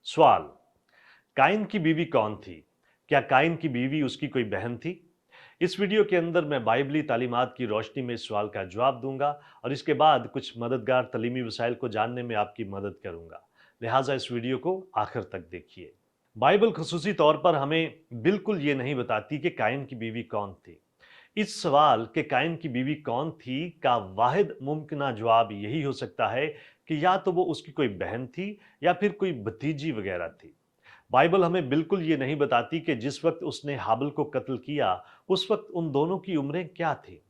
सवाल, काइन की बीवी कौन थी? क्या काइन की बीवी उसकी कोई बहन थी? इस वीडियो के अंदर मैं बाइबली तालीमात की रोशनी में इस सवाल का जवाब दूंगा और इसके बाद कुछ मददगार तलीमी वसाइल को जानने में आपकी मदद करूंगा। लिहाजा इस वीडियो को आखिर तक देखिए। बाइबल खुसूसी तौर पर हमें बिल्कुल ये नहीं बताती कि काइन की बीवी कौन थी। इस सवाल के काइन की बीवी कौन थी का वाहिद मुमकिन जवाब यही हो सकता है कि या तो वो उसकी कोई बहन थी या फिर कोई भतीजी वगैरह थी। बाइबल हमें बिल्कुल ये नहीं बताती कि जिस वक्त उसने हाबिल को कत्ल किया उस वक्त उन दोनों की उम्रें क्या थी।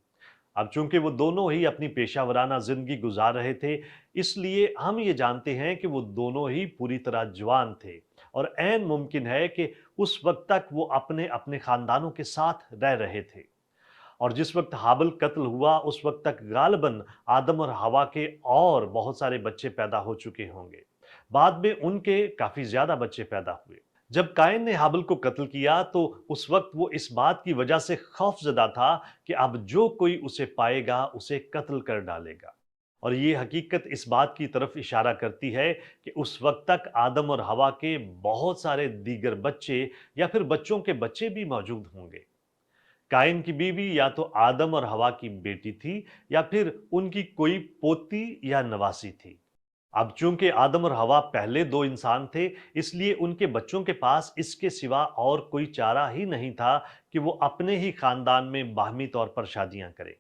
अब चूंकि वो दोनों ही अपनी पेशावराना जिंदगी गुजार रहे थे, इसलिए हम ये जानते हैं कि वो दोनों ही पूरी तरह जवान थे और ऐन मुमकिन है कि उस वक्त तक वो अपने अपने खानदानों के साथ रह रहे थे। और जिस वक्त हाबिल कत्ल हुआ उस वक्त तक गालिबन आदम और हवा के और बहुत सारे बच्चे पैदा हो चुके होंगे। बाद में उनके काफी ज्यादा बच्चे पैदा हुए। जब काइन ने हाबिल को कत्ल किया तो उस वक्त वो इस बात की वजह से खौफजदा था कि अब जो कोई उसे पाएगा उसे कत्ल कर डालेगा। और ये हकीकत इस बात की तरफ इशारा करती है कि उस वक्त तक आदम और हवा के बहुत सारे दीगर बच्चे या फिर बच्चों के बच्चे भी मौजूद होंगे। काइन की बीवी या तो आदम और हवा की बेटी थी या फिर उनकी कोई पोती या नवासी थी। अब चूंकि आदम और हवा पहले दो इंसान थे, इसलिए उनके बच्चों के पास इसके सिवा और कोई चारा ही नहीं था कि वो अपने ही खानदान में बाहमी तौर पर शादियां करें।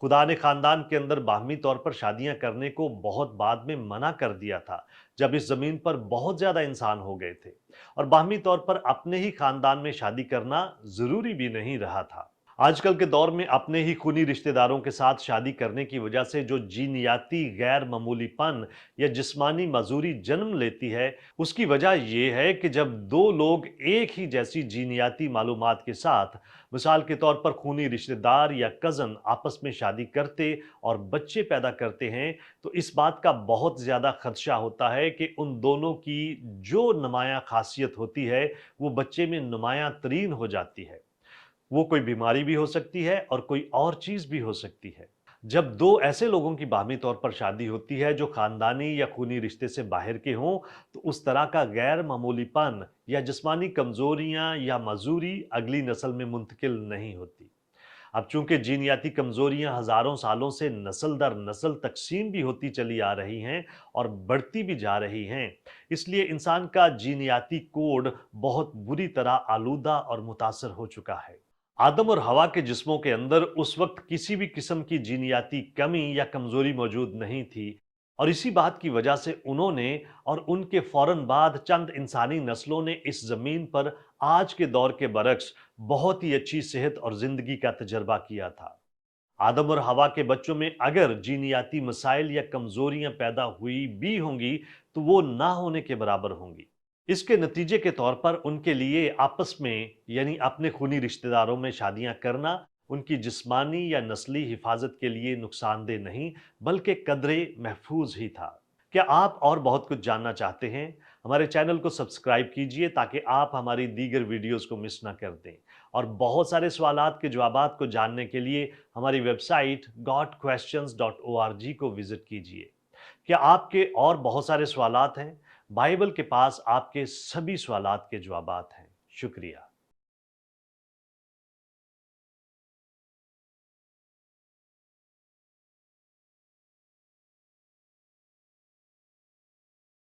खुदा ने खानदान के अंदर बाहमी तौर पर शादियां करने को बहुत बाद में मना कर दिया था, जब इस जमीन पर बहुत ज्यादा इंसान हो गए थे और बाहमी तौर पर अपने ही खानदान में शादी करना जरूरी भी नहीं रहा था। आजकल के दौर में अपने ही खूनी रिश्तेदारों के साथ शादी करने की वजह से जो जीनियाती गैर मामूलीपन या जिस्मानी मजूरी जन्म लेती है, उसकी वजह यह है कि जब दो लोग एक ही जैसी जीनियाती मालूमात के साथ, मिसाल के तौर पर खूनी रिश्तेदार या कजन आपस में शादी करते और बच्चे पैदा करते हैं, तो इस बात का बहुत ज्यादा खदशा होता है कि उन दोनों की जो नुमायां खासियत होती है वो बच्चे में नुमायां तरीन हो जाती है। वो कोई बीमारी भी हो सकती है और कोई और चीज भी हो सकती है। जब दो ऐसे लोगों की बाहमी तौर पर शादी होती है जो खानदानी या खूनी रिश्ते से बाहर के हों, तो उस तरह का गैर मामूलीपन या जिस्मानी कमजोरियां या मजूरी अगली नस्ल में मुंतकिल नहीं होती। अब चूंकि जीनियाती कमजोरियां हजारों सालों से नस्ल दर नस्ल तकसीम भी होती चली आ रही हैं और बढ़ती भी जा रही हैं, इसलिए इंसान का जीनियाती कोड बहुत बुरी तरह आलूदा और मुतासर हो चुका है। आदम और हवा के जिस्मों के अंदर उस वक्त किसी भी किस्म की जीनियाती कमी या कमजोरी मौजूद नहीं थी और इसी बात की वजह से उन्होंने और उनके फौरन बाद चंद इंसानी नस्लों ने इस जमीन पर आज के दौर के बरक्स बहुत ही अच्छी सेहत और जिंदगी का तजर्बा किया था। आदम और हवा के बच्चों में अगर जीनियाती मसाइल या कमजोरियां पैदा हुई भी होंगी तो वो ना होने के बराबर होंगी। इसके नतीजे के तौर पर उनके लिए आपस में यानी अपने खूनी रिश्तेदारों में शादियां करना उनकी जिस्मानी या नस्ली हिफाजत के लिए नुकसानदेह नहीं बल्कि कदरे महफूज ही था। क्या आप और बहुत कुछ जानना चाहते हैं? हमारे चैनल को सब्सक्राइब कीजिए ताकि आप हमारी दीगर वीडियोस को मिस ना कर दें। और बहुत सारे सवालात के जवाबात को जानने के लिए हमारी वेबसाइट godquestions.org को विजिट कीजिए। क्या आपके और बहुत सारे सवालात हैं? बाइबल के पास आपके सभी सवालात के जवाबात हैं। शुक्रिया।